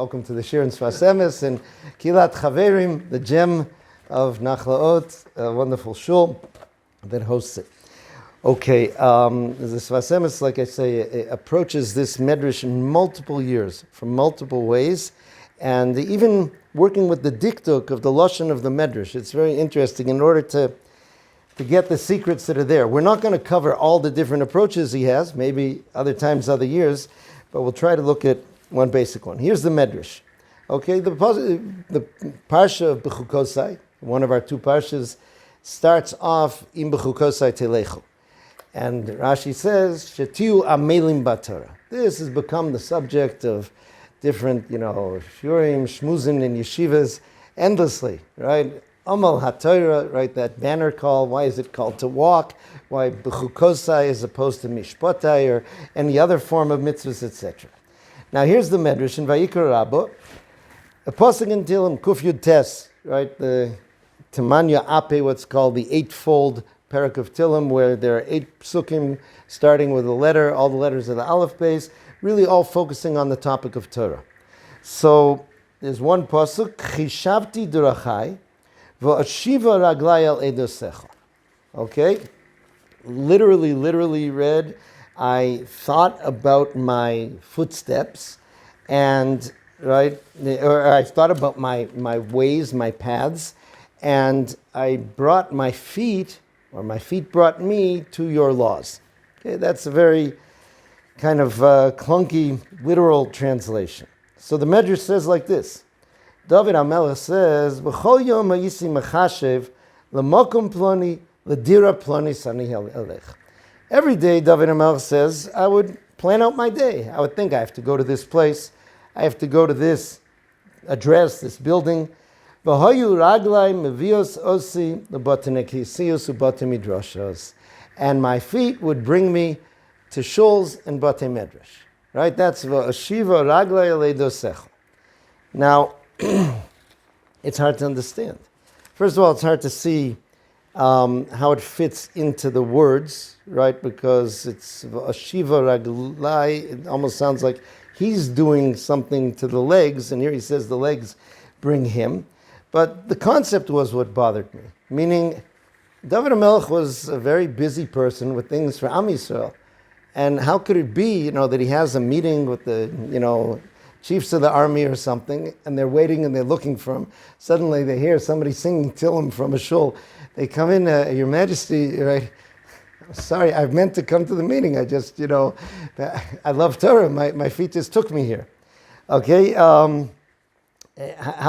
Welcome to the Shir in Sfas Emes and Kilat Chaverim, the gem of Nachlaot, a wonderful shul that hosts it. Okay, the Sfas Emes, like I say, approaches this Midrash in multiple years, from multiple ways, and even working with the diktuk of the lashon of the Midrash. It's very interesting in order to get the secrets that are there. We're not going to cover all the different approaches he has, maybe other times, other years, but we'll try to look at one basic one. Here's the Midrash. Okay, the Parsha of Bechukosai, one of our two Parshas, starts off in Bechukosai Telechu. And Rashi says, Shetiu amelim baTorah. This has become the subject of different, shurim, shmuzim, and yeshivas endlessly, right? Amal HaTorah, right, that banner call. Why is it called to walk? Why Bechukosai as opposed to Mishpatai or any other form of mitzvahs, etc. Now here's the Midrash in Vayikra Rabbo. A pasuk in Tehillim Kuf Yud Tes, right, the Temanya Ape, what's called the eightfold parak of Tehillim, where there are 8 psukim starting with a letter, all the letters of the Aleph base, really all focusing on the topic of Torah. So there's one pasuk, Chishavti Durachai, V'ashiva raglai al edosecha. Okay? Literally read, I thought about my footsteps, and, right, or I thought about my ways, my paths, and I brought my feet, or my feet brought me to your laws. Okay, that's a very kind of clunky, literal translation. So the Midrash says like this. David Hamelech says, "B'chol yom hayisi mechashev l'makom ploni l'dira ploni sani elech." Every day, David Hamelech says, I would plan out my day. I would think I have to go to this place, I have to go to this address, this building. V'hayu raglai mevios osi l'batei kisios u'batei midrashos, and my feet would bring me to shuls and batei medrash. Right? That's v'ashiva raglai aledosecha. Now, it's hard to understand. First of all, it's hard to see how it fits into the words, right? Because it's Ashiva Raglai, it almost sounds like he's doing something to the legs, and here he says the legs bring him. But the concept was what bothered me, meaning David Hamelech was a very busy person with things for Am Yisrael. And how could it be, that he has a meeting with the, chiefs of the army or something, and they're waiting and they're looking for him. Suddenly they hear somebody singing Tehillim from a shul. They come in, Your Majesty, right? Sorry, I've meant to come to the meeting. I just, I love Torah. My feet just took me here. Okay, how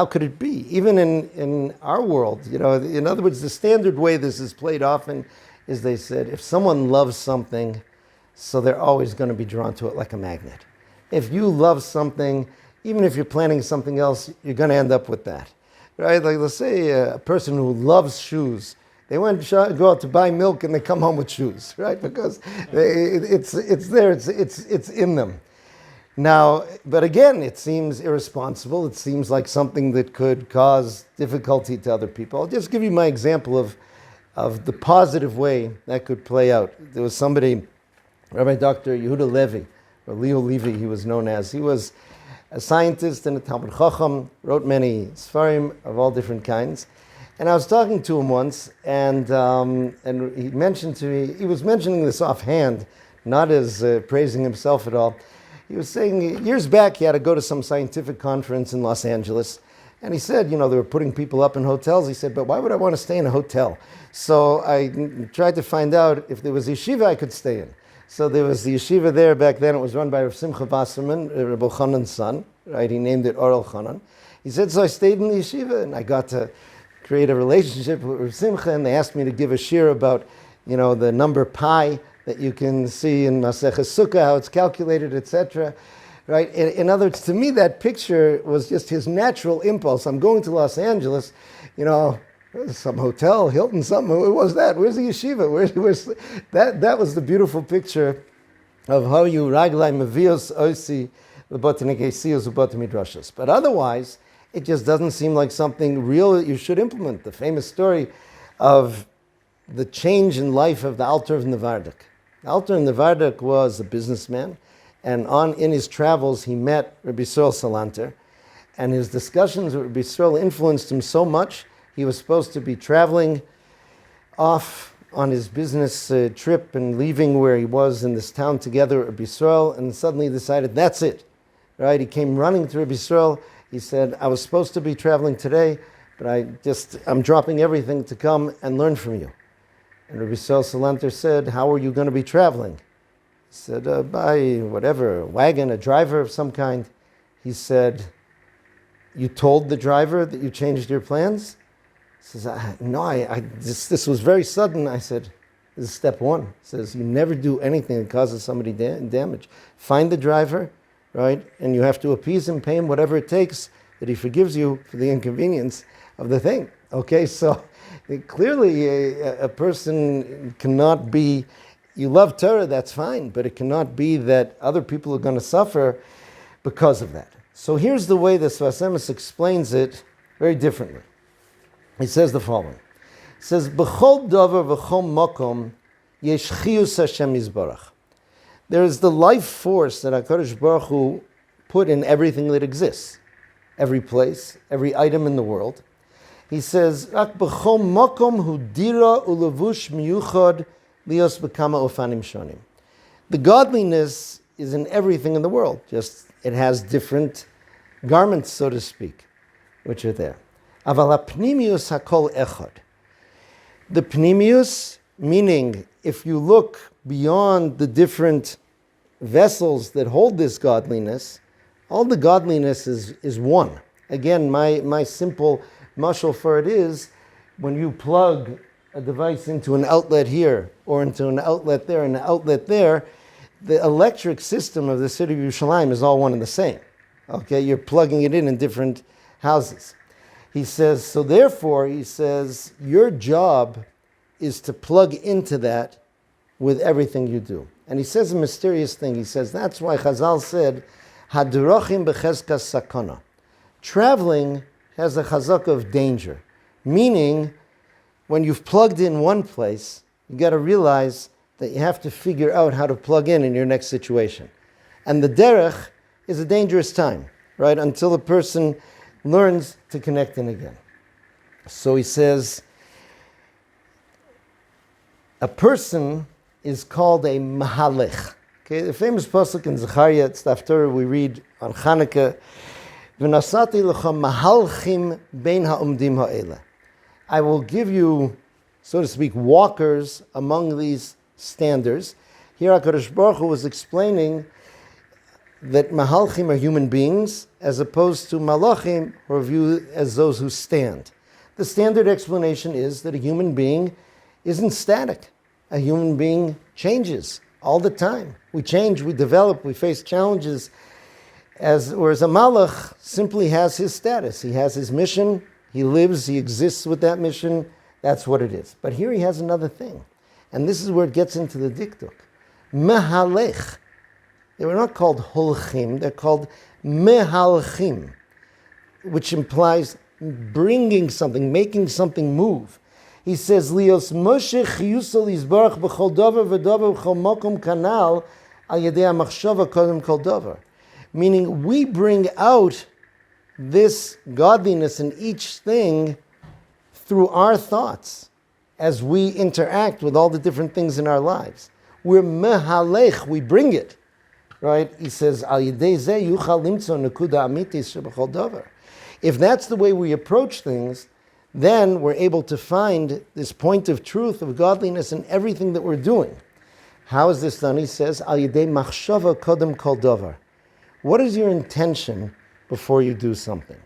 could it be? Even in our world, in other words, the standard way this is played often is they said, if someone loves something, so they're always going to be drawn to it like a magnet. If you love something, even if you're planning something else, you're going to end up with that, right? Like, let's say a person who loves shoes, they go out to buy milk and they come home with shoes, right? Because it's there, it's in them. Now, but again, it seems irresponsible. It seems like something that could cause difficulty to other people. I'll just give you my example of the positive way that could play out. There was somebody, Rabbi Dr. Yehuda Levi, or Leo Levi, he was known as. He was a scientist and a Talmud Chacham, wrote many Sfarim of all different kinds. And I was talking to him once, and he mentioned to me, he was mentioning this offhand, not as praising himself at all. He was saying years back he had to go to some scientific conference in Los Angeles, and he said, they were putting people up in hotels. He said, but why would I want to stay in a hotel? So I tried to find out if there was a yeshiva I could stay in. So there was the yeshiva there back then. It was run by Rav Simcha Wasserman, Rabbi Chanan's son, right? He named it Oral Chanan. He said, so I stayed in the yeshiva, and I got to create a relationship with Rav Simcha, and they asked me to give a shir about, the number pi that you can see in Maseches Sukkah, how it's calculated, etc. Right? In other words, to me, that picture was just his natural impulse. I'm going to Los Angeles, some hotel, Hilton, something. What was that? Where's the yeshiva? Where's that was the beautiful picture of how you raglai mevios osi l'batei kisios u'batei midrashos. But otherwise, it just doesn't seem like something real that you should implement. The famous story of the change in life of the Alter of Nevardik. The Alter of Nevardik was a businessman, and in his travels he met Rabbi Yisrael Salanter, And his discussions with Rabbi Yisrael influenced him so much, he was supposed to be traveling off on his business trip and leaving where he was in this town together with Rabbi Yisrael, and suddenly decided, that's it. Right? He came running to Rabbi Yisrael. He said, I was supposed to be traveling today, but I'm dropping everything to come and learn from you. And Rabbi Yisrael Salanter said, how are you going to be traveling? He said, by whatever, a wagon, a driver of some kind. He said, you told the driver that you changed your plans? He says, no, this was very sudden. I said, this is step one. He says, you never do anything that causes somebody damage. Find the driver, right? And you have to appease him, pay him whatever it takes that he forgives you for the inconvenience of the thing. Okay, so clearly a person cannot be, you love Torah, that's fine, but it cannot be that other people are going to suffer because of that. So here's the way the Sfas Emes explains it very differently. He says the following. He says, B'chol davar v'chol makom yesh chiyus Hashem yizbarach. There is the life force that HaKadosh Baruch Hu put in everything that exists, every place, every item in the world. He says, Rak b'chol makom hu dira ulevush miyuchad lios b'kama ufanim shonim. The godliness is in everything in the world, just it has different garments, so to speak, which are there. Aval ha'pnimius hakol echad. The pnimius, meaning if you look beyond the different vessels that hold this godliness, all the godliness is one. Again, my simple mashal for it is, when you plug a device into an outlet here, or into an outlet there, and an outlet there, the electric system of the city of Yerushalayim is all one and the same. Okay, you're plugging it in different houses. He says, so therefore, he says, your job is to plug into that with everything you do. And he says a mysterious thing. He says, that's why Chazal said, Hadrachim bechezkas sakana. Traveling has a chazak of danger. Meaning, when you've plugged in one place, you got to realize that you have to figure out how to plug in your next situation. And the derech is a dangerous time, right? Until a person learns to connect in again. So he says, a person is called a mahalech. Okay, the famous pasuk in Zechariah, it's the Torah we read on Chanukah, V'nasati lecha mahalchim bein ha'umdim ha'ela. I will give you, so to speak, walkers among these standers. Here HaKadosh Baruch Hu was explaining that mahalchim are human beings, as opposed to malachim, who are viewed as those who stand. The standard explanation is that a human being isn't static. A human being changes all the time. We change, we develop, we face challenges, whereas a malach simply has his status. He has his mission, he lives, he exists with that mission, that's what it is. But here he has another thing, and this is where it gets into the diktuk. Mehalech. They were not called holchim, they're called mehalchim, which implies bringing something, making something move. He says, Lios Moshe chiyusal yizbarach b'chol davar v'davar b'chol makom kanal al yedei ha'machshava kodem kol davar. Meaning, we bring out this godliness in each thing through our thoughts as we interact with all the different things in our lives. We're mehalech, we bring it. Right? He says, Al yedei zeh yuchal limtzo nekuda amitis sheb'chol davar. If that's the way we approach things, then we're able to find this point of truth, of godliness in everything that we're doing. How is this done? He says, Al yedei machshava kodem kol davar. What is your intention before you do something?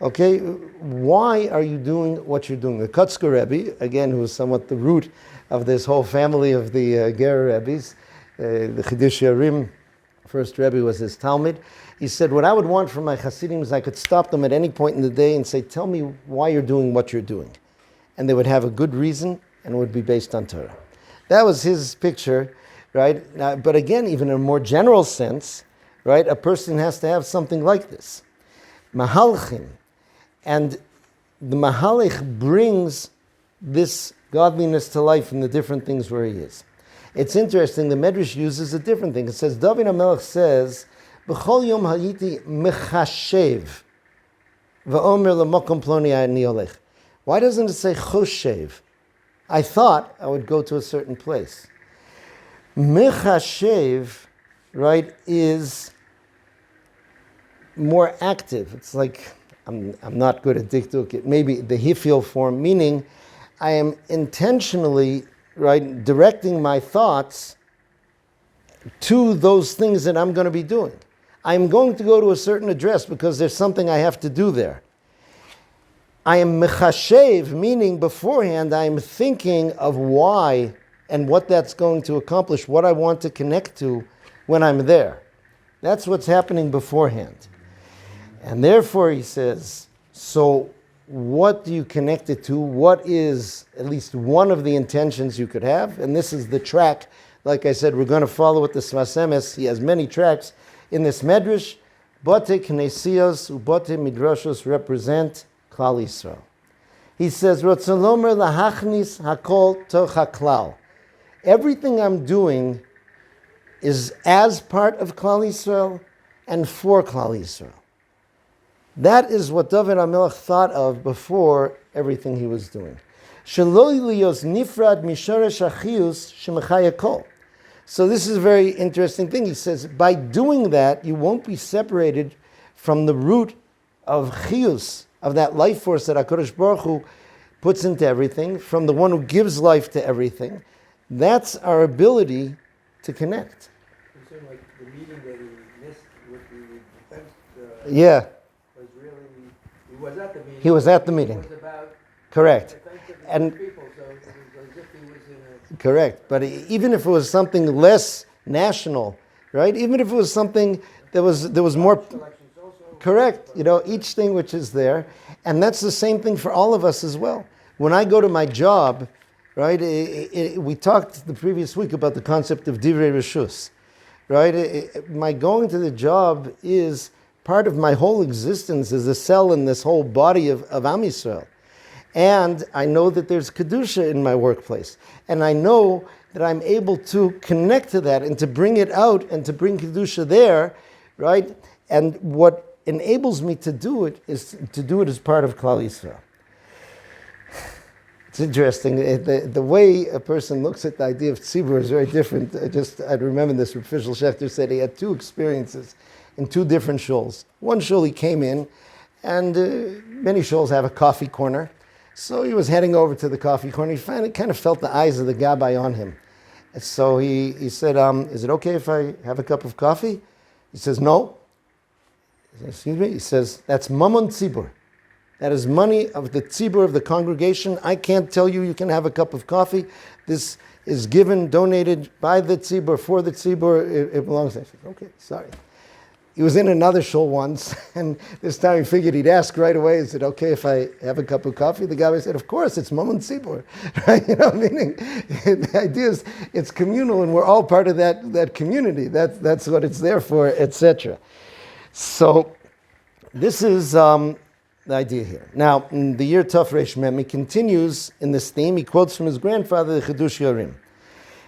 Okay, why are you doing what you're doing? The Kotzker Rebbe, again, who is somewhat the root of this whole family of the Ger Rebbes, the Chidush Yarim, first Rebbe was his Talmud. He said, what I would want from my Hasidim is I could stop them at any point in the day and say, tell me why you're doing what you're doing. And they would have a good reason, and it would be based on Torah. That was his picture, right? Now, but again, even in a more general sense, right, a person has to have something like this. Mahalchim. And the Mahalech brings this godliness to life in the different things where he is. It's interesting, the Midrash uses a different thing. It says, David Hamelech says, B'chol yom hayiti mechashev Va'omer lemokom ploni ani olech. Why doesn't it say choshev? I thought I would go to a certain place. Mechashev, right, is more active. It's like, I'm not good at dikduk, maybe the hifil form, meaning I am intentionally, right, directing my thoughts to those things that I'm going to be doing. I'm going to go to a certain address because there's something I have to do there. I am mechashev, meaning beforehand I am thinking of why and what that's going to accomplish, what I want to connect to when I'm there. That's what's happening beforehand. And therefore, he says, so what do you connect it to? What is at least one of the intentions you could have? And this is the track. Like I said, we're going to follow with the Sfas Emes. He has many tracks in this Midrash. Bote Knesios ubote Midrashos represent Klal Yisrael. He says, Rotzalomer lahachnis hakol toch haklal. Everything I'm doing is as part of Klal Yisrael and for Klal Yisrael. That is what David Hamelech thought of before everything he was doing. Shelo liyos nifrad mishoresh achiyus shemechaya kol. So this is a very interesting thing. He says, by doing that, you won't be separated from the root of chiyus, of that life force that HaKadosh Baruch Hu puts into everything, from the one who gives life to everything. That's our ability to connect. So like the meeting that he missed with the defense was really, he was at the meeting. He was at the meeting. It was about correct. defense of the And people, so it was as if he was in a... Correct. But even if it was something less national, right? Even if it was something that was more... Correct. You know, each thing which is there. And that's the same thing for all of us as well. When I go to my job, right, we talked the previous week about the concept of divrei reshus, right? My going to the job is part of my whole existence as a cell in this whole body of Am Yisrael. And I know that there's Kedusha in my workplace. And I know that I'm able to connect to that and to bring it out and to bring Kedusha there, right? And what enables me to do it is to do it as part of Klal Yisrael. It's interesting. The way a person looks at the idea of tzibur is very different. I remember this. Rav Fishel Schechter said he had two experiences in two different shuls. One shul he came in, and many shuls have a coffee corner. So he was heading over to the coffee corner. He finally kind of felt the eyes of the gabbai on him. And so he said, is it okay if I have a cup of coffee? He says, no. He says, excuse me? He says, that's mamon tzibur. That is money of the tzibur, of the congregation. I can't tell you can have a cup of coffee. This is given, donated by the tzibur, for the tzibur. It belongs to... I said, okay, sorry. He was in another shul once, and this time he figured he'd ask right away. Is it okay if I have a cup of coffee? The guy said, of course, it's mamon tzibur. Right? You know, meaning the idea is it's communal, and we're all part of that community. That's what it's there for, etc. So this is the idea here. Now, in the year Tov Reish Mem, he continues in this theme. He quotes from his grandfather, the Chidush Yorim.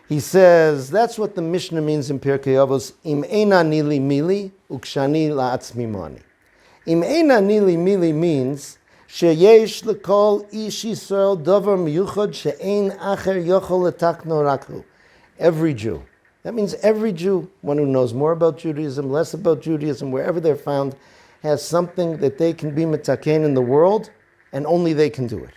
He says, that's what the Mishnah means in Pirkei Avos, Im eina nili mili, ukshani la'atzmi mani. Im eina nili mili means, sheyesh lekol ish Yisrael davar miyuchad she'ein acher yochol letakno rakhu. Every Jew. That means every Jew, one who knows more about Judaism, less about Judaism, wherever they're found, has something that they can be mitaken in the world, and only they can do it.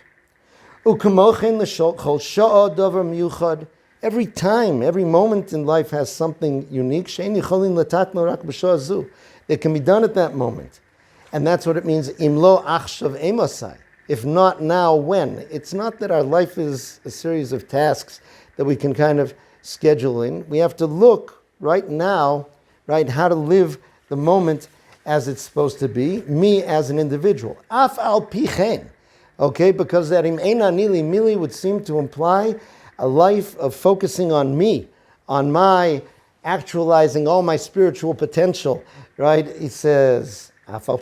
U'kamochen l'shol chol sha'a davar miyuchad. Every time, every moment in life has something unique. She'ein yicholin letakno rak b'sha'ah zu. It can be done at that moment. And that's what it means, im lo achshav emosai. If not now, when? It's not that our life is a series of tasks that we can kind of schedule in. We have to look right now, right, how to live the moment as it's supposed to be, me as an individual. Af al pichen. Okay, because that im eina nili mili would seem to imply a life of focusing on me, on my actualizing all my spiritual potential, right? He says, after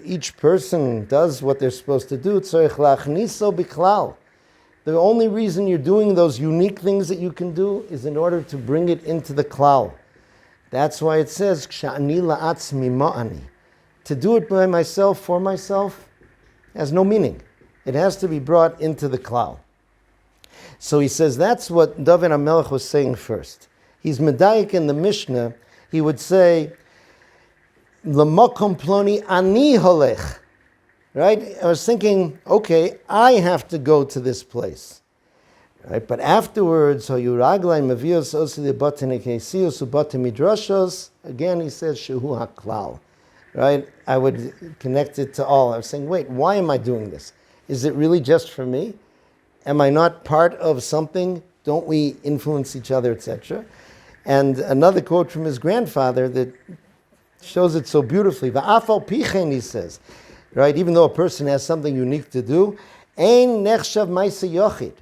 each person does what they're supposed to do, the only reason you're doing those unique things that you can do is in order to bring it into the klal. That's why it says, Ksha'ani la'atzmi ma'ani. To do it by myself, for myself, has no meaning. It has to be brought into the klal. So he says that's what David Hamelech was saying first. He's medayik in the Mishnah. He would say, L'makom ploni ani holech. Right? I was thinking, okay, I have to go to this place. Right? But afterwards, again, he says, Shehu haklal. Right? I would connect it to all. I was saying, wait, why am I doing this? Is it really just for me? Am I not part of something? Don't we influence each other, etc.? And another quote from his grandfather that shows it so beautifully. Va'afal pichen, he says, right? Even though a person has something unique to do, ein nechshav ma'aseh yochid.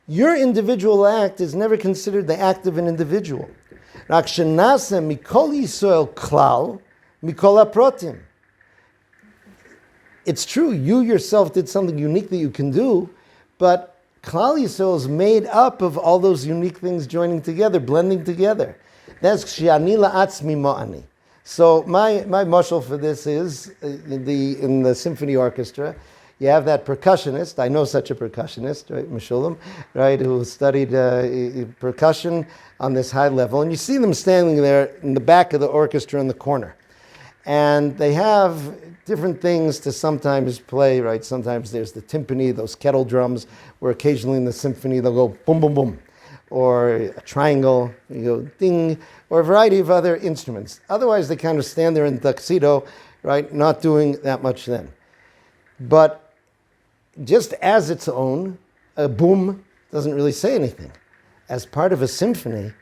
Your individual act is never considered the act of an individual. Rak shenaseh mikol Yisrael klal, mikol haprotim. It's true, you yourself did something unique that you can do, but Klal Yisrael is made up of all those unique things joining together, blending together. That's Ksha'ani la'atzmi ma'ani. So my mashal for this is, in the symphony orchestra, you have that percussionist. I know such a percussionist, right, Meshulam, right, who studied percussion on this high level. And you see them standing there in the back of the orchestra in the corner. And they have different things to sometimes play, right? Sometimes there's the timpani, those kettle drums, where occasionally in the symphony they'll go boom, boom, boom. Or a triangle, you go ding, or a variety of other instruments. Otherwise they kind of stand there in tuxedo, right? Not doing that much then. But just as its own, a boom doesn't really say anything. As part of a symphony,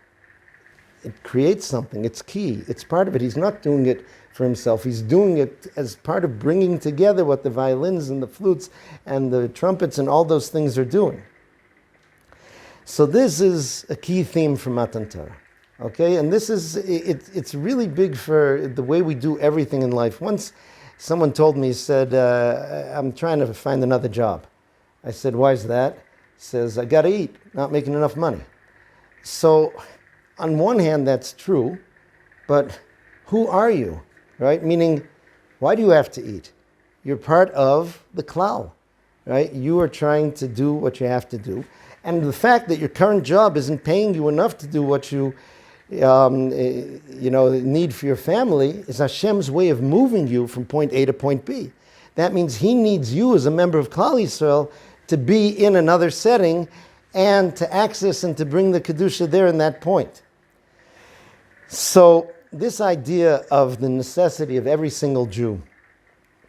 it creates something. It's key. It's part of it. He's not doing it for himself. He's doing it as part of bringing together what the violins and the flutes and the trumpets and all those things are doing. So this is a key theme for Matan Torah. Okay? And this is, it's really big for the way we do everything in life. Once someone told me, he said, I'm trying to find another job. I said, why is that? He says, I got to eat, not making enough money. So on one hand, that's true, but who are you, right? Meaning, why do you have to eat? You're part of the klal, right? You are trying to do what you have to do. And the fact that your current job isn't paying you enough to do what you need for your family is Hashem's way of moving you from point A to point B. That means He needs you as a member of Klal Yisrael to be in another setting and to access and to bring the Kedusha there in that point. So this idea of the necessity of every single Jew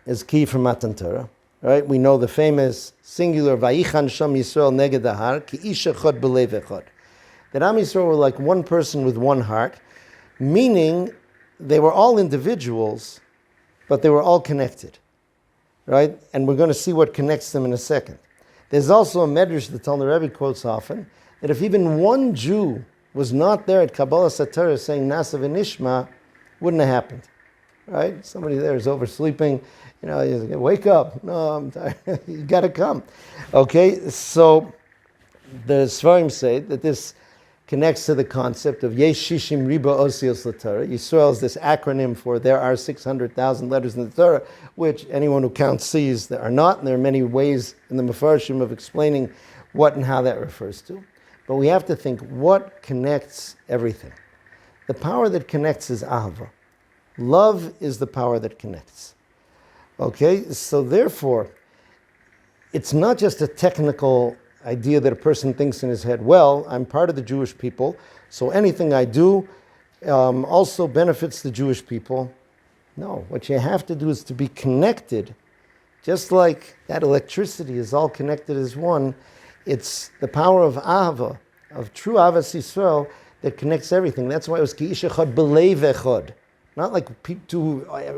is key for Matan Torah. Right? We know the famous singular Vayichan Sham Yisrael Neged Behar Ki Ish Echad B'Lev Echad. That Am Yisrael were like one person with one heart, meaning they were all individuals, but they were all connected. Right? And we're going to see what connects them in a second. There's also a Midrash that the Rebbe quotes often, that if even one Jew was not there at Kabbalah Satorah saying Nasa v'Nishma, wouldn't have happened. Right? Somebody there is oversleeping. You wake up. No, I'm tired. You got to come. Okay, so the Sfarim say that this connects to the concept of Yesh Shishim Riba Osios LaTorah. Yisrael is this acronym for there are 600,000 letters in the Torah, which anyone who counts sees there are not, and there are many ways in the Mefarshim of explaining what and how that refers to. But we have to think, what connects everything? The power that connects is Ahava. Love is the power that connects. Okay, so therefore, it's not just a technical idea that a person thinks in his head, well, I'm part of the Jewish people, so anything I do also benefits the Jewish people. No, what you have to do is to be connected, just like that electricity is all connected as one. It's the power of Ahava, of true Ahavas Yisrael, that connects everything. That's why it was Ki Ish Echad B'Lev Echad. Not like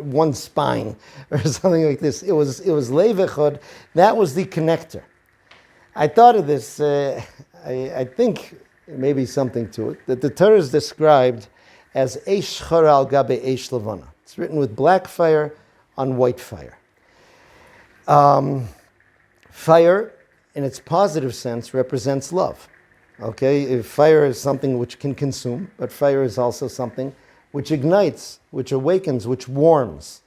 one spine or something like this. It was Lev Echad. That was the connector. I thought of this. I think there may be something to it. That the Torah is described as Eish Chara al Gabe Eish Levana. It's written with black fire on white fire. Fire, in its positive sense, represents love. Okay, if fire is something which can consume, but fire is also something which ignites, which awakens, which warms.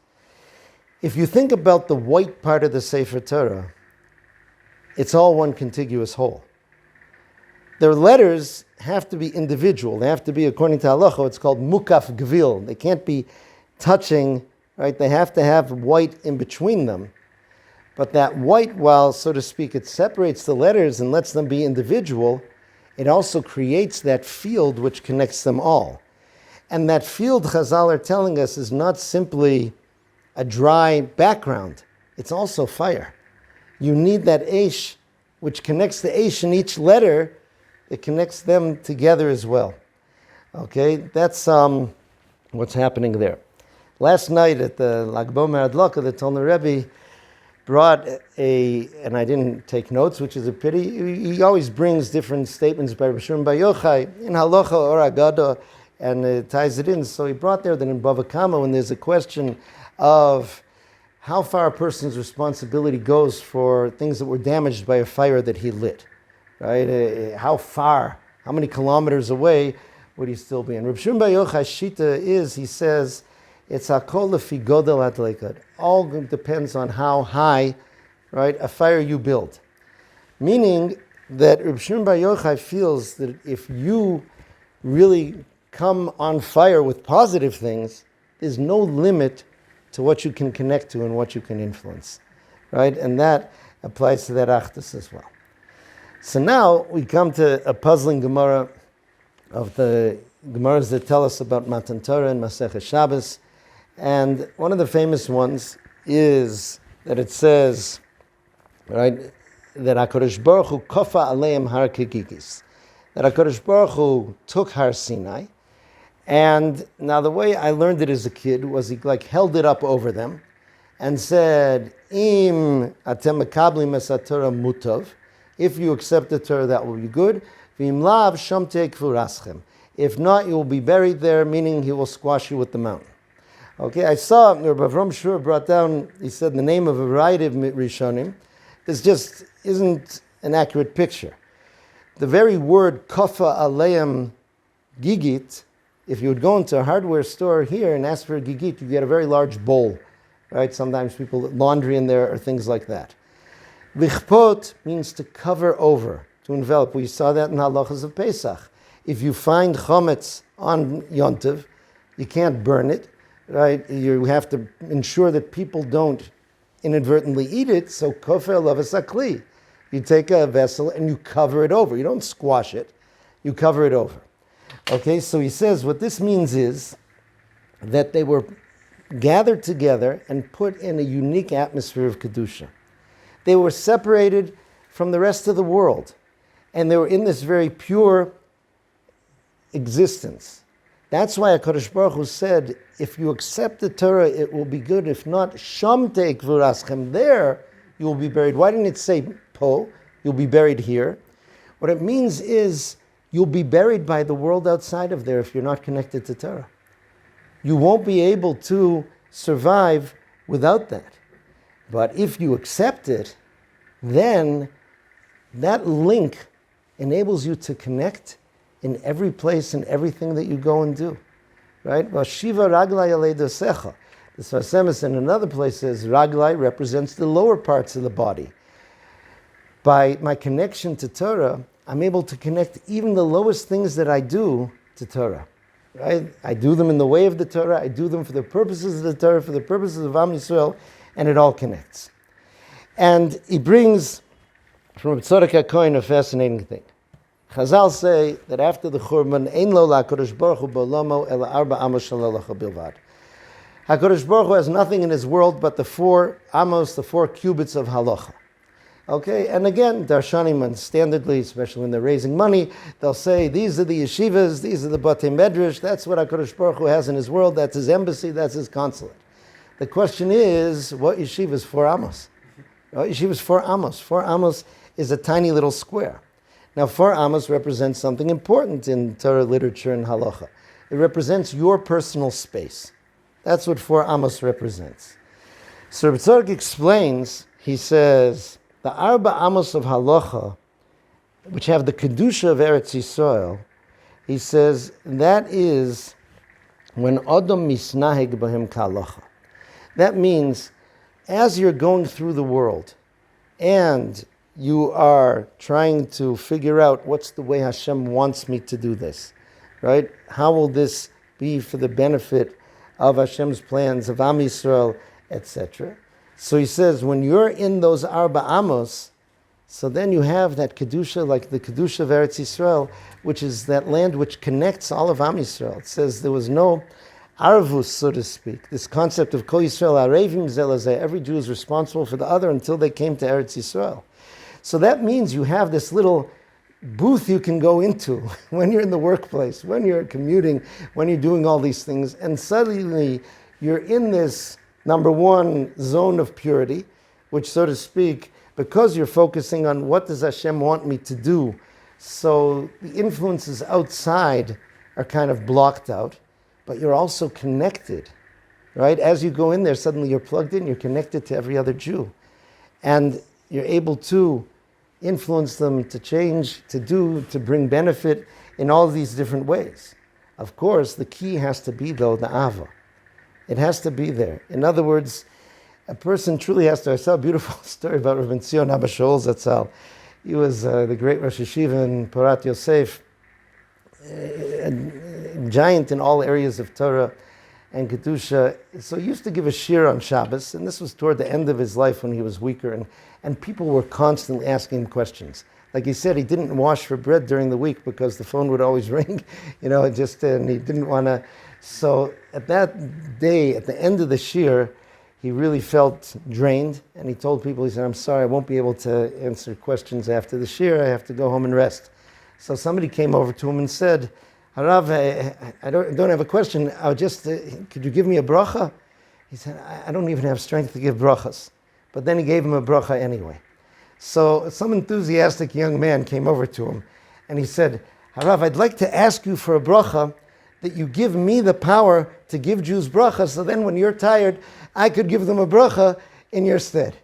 If you think about the white part of the Sefer Torah, it's all one contiguous whole. Their letters have to be individual. They have to be, according to halacha, it's called mukaf gvil. They can't be touching, right? They have to have white in between them. But that white, while, so to speak, it separates the letters and lets them be individual, it also creates that field which connects them all. And that field, Chazal are telling us, is not simply a dry background. It's also fire. You need that eish, which connects the eish in each letter. It connects them together as well. Okay, that's what's happening there. Last night at the Lag Bomer Adlaka, the Tolner Rebbe brought and I didn't take notes, which is a pity. He always brings different statements by Rav Shimon Bar Yochai in Halacha or Agada, and ties it in. So he brought there that in Bava Kama, when there's a question of how far a person's responsibility goes for things that were damaged by a fire that he lit, right? How far, how many kilometers away would he still be? And Rav Shimon Bar Yochai's shita is, he says, it's hakol lefi godel hadleikah. All depends on how high, right, a fire you build. Meaning that Rav Shimon Bar Yochai feels that if you really come on fire with positive things, there's no limit to what you can connect to and what you can influence, right? And that applies to that achdus as well. So now we come to a puzzling Gemara of the Gemaras that tell us about Matan Torah and Masechet Shabbos. And one of the famous ones is that it says, right, that HaKadosh Baruch Hu kofa aleim har kegigis. That HaKadosh Baruch Hu took Har Sinai, and now the way I learned it as a kid was he held it up over them and said, Im atem mekablim es haTorah mutov. If you accept the Torah, that will be good. V'im lav sham te'kvuraschem. If not, you will be buried there, meaning he will squash you with the mountain. Okay, I saw Rabbi Avram Shur brought down, he said the name of a variety of Rishonim. This just isn't an accurate picture. The very word kofa aleim gigit, if you would go into a hardware store here and ask for a gigit, you get a very large bowl, right? Sometimes people put laundry in there or things like that. Lichpot means to cover over, to envelop. We saw that in halachas of Pesach. If you find chometz on Yontiv, you can't burn it, right? You have to ensure that people don't inadvertently eat it, so kofer lavas akli. You take a vessel and you cover it over. You don't squash it, you cover it over. Okay, so he says what this means is that they were gathered together and put in a unique atmosphere of Kedusha. They were separated from the rest of the world, and they were in this very pure existence. That's why HaKadosh Baruch Hu said, if you accept the Torah, it will be good. If not, sham te'kvuraschem, there you will be buried. Why didn't it say po? You'll be buried here. What it means is, you'll be buried by the world outside of there if you're not connected to Torah. You won't be able to survive without that. But if you accept it, then that link enables you to connect in every place and everything that you go and do. Right? Vashiva raglai alei dosecha. The Sfas Emes in another place says, raglai represents the lower parts of the body. By my connection to Torah, I'm able to connect even the lowest things that I do to Torah, right? I do them in the way of the Torah, I do them for the purposes of the Torah, for the purposes of Am Yisrael, and it all connects. And he brings from Tzorek HaKohen a fascinating thing. Chazal say that after the Churban, Ein lo la'HaKadosh Baruch Hu ba'olamo ela arba amos shel halacha bilvad. HaKadosh Baruch Hu has nothing in his world but the 4 amos, the 4 cubits of halacha. Okay, and again, Darshanim standardly, especially when they're raising money, they'll say, these are the yeshivas, these are the batei Midrash, that's what HaKadosh Baruch Hu has in his world, that's his embassy, that's his consulate. The question is, what yeshiva is 4 amos? What yeshiva is 4 amos? 4 amos is a tiny little square. Now, 4 amos represents something important in Torah literature and halacha. It represents your personal space. That's what 4 amos represents. So Reb Tzorek explains, he says, the Arba Amos of Halacha, which have the Kedusha of Eretz Yisrael, he says that is when Adam misnaheg b'hem kalacha. That means, as you're going through the world, and you are trying to figure out what's the way Hashem wants me to do this, right? How will this be for the benefit of Hashem's plans, of Am Yisrael, etc. So he says, when you're in those Arba Amos, so then you have that Kedusha, like the Kedusha of Eretz Yisrael, which is that land which connects all of Am Yisrael. It says there was no Arvus, so to speak, this concept of Kol Yisrael Arevim Zelazeh, every Jew is responsible for the other until they came to Eretz Yisrael. So that means you have this little booth you can go into when you're in the workplace, when you're commuting, when you're doing all these things, and suddenly you're in this, number one, zone of purity, which, so to speak, because you're focusing on what does Hashem want me to do, so the influences outside are kind of blocked out, but you're also connected, right? As you go in there, suddenly you're plugged in, you're connected to every other Jew. And you're able to influence them to change, to do, to bring benefit in all these different ways. Of course, the key has to be, though, the Ava. It has to be there. In other words, a person truly has to. I saw a beautiful story about Rabbi Tzion Abba Shaul Zatzal. He was the great Rosh Yeshiva in Porat Yosef, a giant in all areas of Torah and Kedusha. So he used to give a shir on Shabbos, and this was toward the end of his life when he was weaker, and people were constantly asking him questions. Like he said, he didn't wash for bread during the week because the phone would always ring, and he didn't want to. So at that day, at the end of the shir, he really felt drained, and he told people, he said, I'm sorry, I won't be able to answer questions after the shir, I have to go home and rest. So somebody came over to him and said, Harav, I don't have a question, could you give me a bracha? He said, I don't even have strength to give brachas. But then he gave him a bracha anyway. So some enthusiastic young man came over to him, and he said, Harav, I'd like to ask you for a bracha, that you give me the power to give Jews bracha, so then when you're tired, I could give them a bracha in your stead.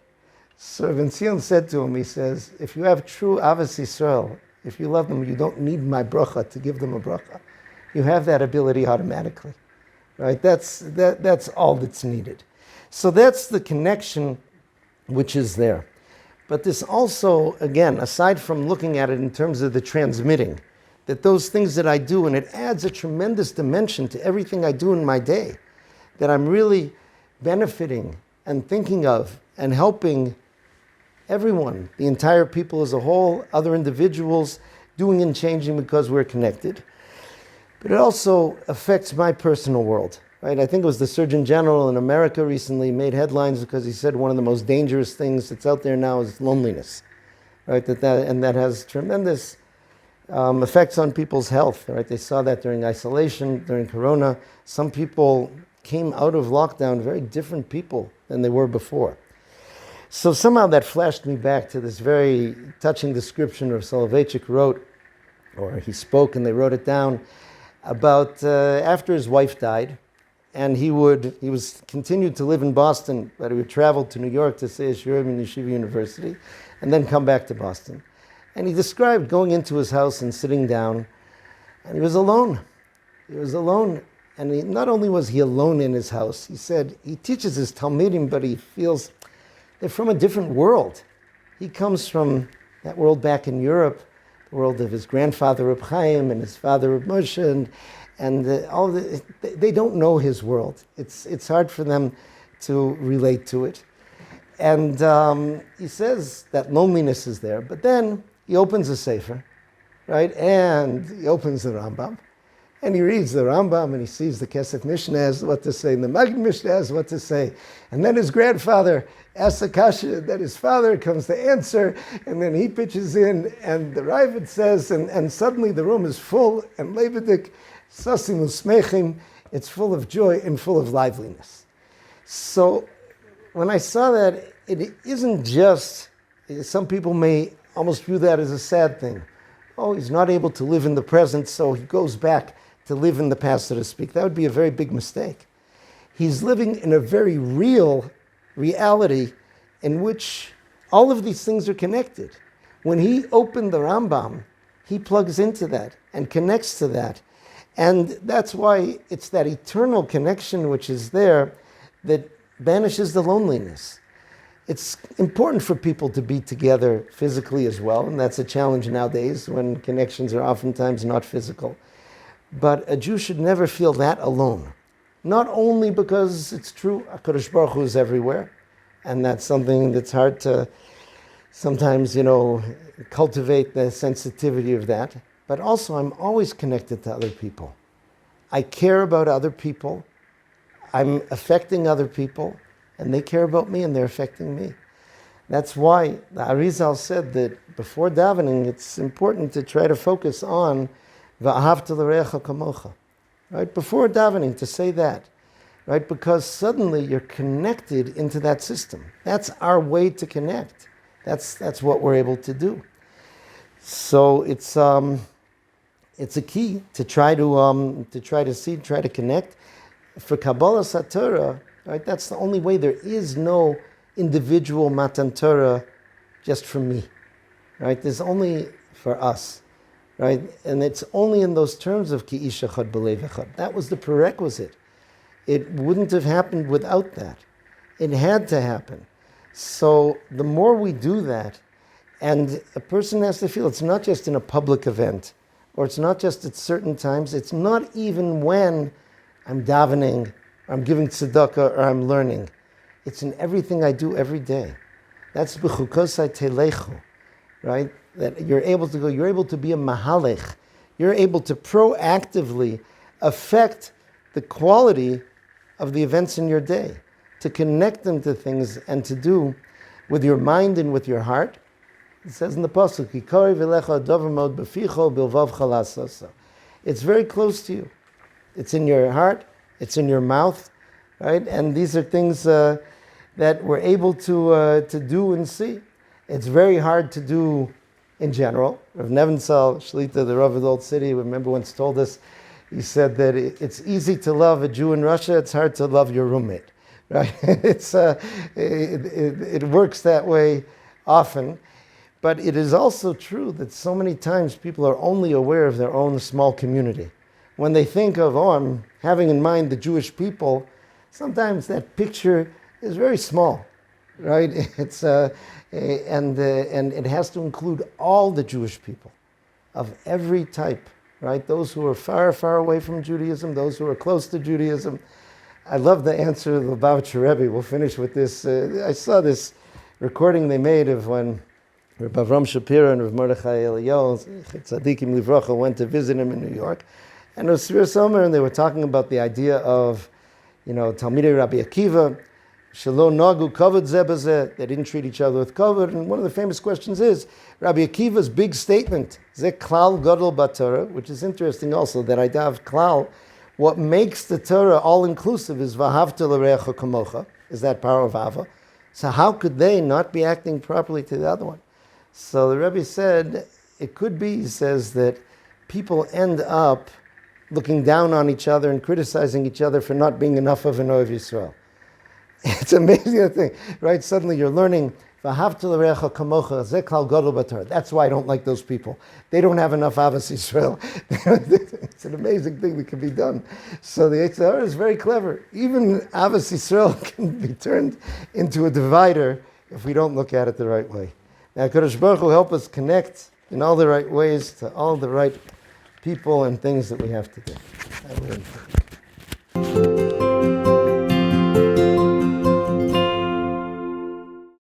So Rabbi Tzion said to him, he says, if you have true Avos Yisrael, if you love them, you don't need my bracha to give them a bracha. You have that ability automatically, right? That's all that's needed. So that's the connection which is there. But this also, again, aside from looking at it in terms of the transmitting, that those things that I do, and it adds a tremendous dimension to everything I do in my day, that I'm really benefiting and thinking of and helping everyone, the entire people as a whole, other individuals, doing and changing because we're connected. But it also affects my personal world, right? I think it was the Surgeon General in America recently made headlines because he said one of the most dangerous things that's out there now is loneliness, right? That has tremendous effects on people's health, right? They saw that during isolation, during Corona. Some people came out of lockdown very different people than they were before. So somehow that flashed me back to this very touching description Rav Soloveitchik wrote, or he spoke and they wrote it down, about after his wife died, and he was continued to live in Boston, but he would travel to New York to say Shiurim in Yeshiva University, and then come back to Boston. And he described going into his house and sitting down, and he was alone. He was alone. And not only was he alone in his house, he said he teaches his Talmidim, but he feels they're from a different world. He comes from that world back in Europe, the world of his grandfather Reb Chaim and his father Reb Moshe, and they don't know his world. It's hard for them to relate to it. And he says that loneliness is there, but then he opens a sefer, right? And he opens the Rambam, and he reads the Rambam, and he sees the Kesef Mishnah has what to say, and the Magid Mishnah has what to say. And then his grandfather asks a kasha, then his father comes to answer, and then he pitches in, and the Ravid says, and suddenly the room is full, and Levidik, Sasim Usmechim, it's full of joy and full of liveliness. So when I saw that, it isn't just, some people may almost view that as a sad thing. Oh, he's not able to live in the present, so he goes back to live in the past, so to speak. That would be a very big mistake. He's living in a very real reality in which all of these things are connected. When he opened the Rambam, he plugs into that and connects to that. And that's why it's that eternal connection which is there that banishes the loneliness. It's important for people to be together physically as well, and that's a challenge nowadays when connections are oftentimes not physical. But a Jew should never feel that alone. Not only because it's true, HaKadosh Baruch Hu is everywhere, and that's something that's hard to sometimes, cultivate the sensitivity of that, but also I'm always connected to other people. I care about other people, I'm affecting other people, and they care about me and they're affecting me. That's why the Arizal said that before davening, it's important to try to focus on V'ahavta l'reacha kamocha. Right? Before davening, to say that. Right? Because suddenly you're connected into that system. That's our way to connect. That's what we're able to do. So it's a key to try to connect. For Kabbalah Satorah, right? That's the only way. There is no individual Matan Torah just for me, right? There's only for us, right? And it's only in those terms of Ki ish echad b'lev echad. That was the prerequisite. It wouldn't have happened without that. It had to happen. So the more we do that, and a person has to feel it's not just in a public event, or it's not just at certain times, it's not even when I'm davening, or I'm giving tzedakah, or I'm learning. It's in everything I do every day. That's Bechukosai telechu, right? That you're able to go, you're able to be a mahalech. You're able to proactively affect the quality of the events in your day, to connect them to things and to do with your mind and with your heart. It says in the Pasuk, Yikari v'lecha davar mod b'ficho bilvav chalasasa. It's very close to you. It's in your heart, it's in your mouth, right? And these are things that we're able to do and see. It's very hard to do in general. Rav Nevinsal, Shlita, the Rav of the Old City, remember once told us, he said that it's easy to love a Jew in Russia, it's hard to love your roommate, right? It works that way often. But it is also true that so many times people are only aware of their own small community. When they think of, I'm having in mind the Jewish people, sometimes that picture is very small, right? It's and it has to include all the Jewish people of every type, right? Those who are far, far away from Judaism, those who are close to Judaism. I love the answer of the Lubavitcher Rebbe. We'll finish with this. I saw this recording they made of when Rav Avram Shapiro and Rav Mordechai Eliyahu, Tzadikim Livracha, went to visit him in New York. And it was Sfas Emes, and they were talking about the idea of, Talmidei Rabbi Akiva, Shelo Nagu Kavod Zeh B'zeh. They didn't treat each other with kavod. And one of the famous questions is, Rabbi Akiva's big statement, Zeh Klal Gadol B'Torah, which is interesting also, that idea of Klal, what makes the Torah all-inclusive is V'ahavta l'reacha kamocha, is that power of Ava. So how could they not be acting properly to the other one? So the Rebbe said, it could be, he says, that people end up looking down on each other and criticizing each other for not being enough of an Ohev Yisrael. It's amazing thing, right? Suddenly you're learning, V'ahavta l'reacha kamocha, zeh klal gadol b'Torah. That's why I don't like those people. They don't have enough Avos Yisrael. It's an amazing thing that can be done. So the Yetzer Hara is very clever. Even Avos Yisrael can be turned into a divider if we don't look at it the right way. Now, HaKadosh Baruch Hu help us connect in all the right ways to all the right people and things that we have to do.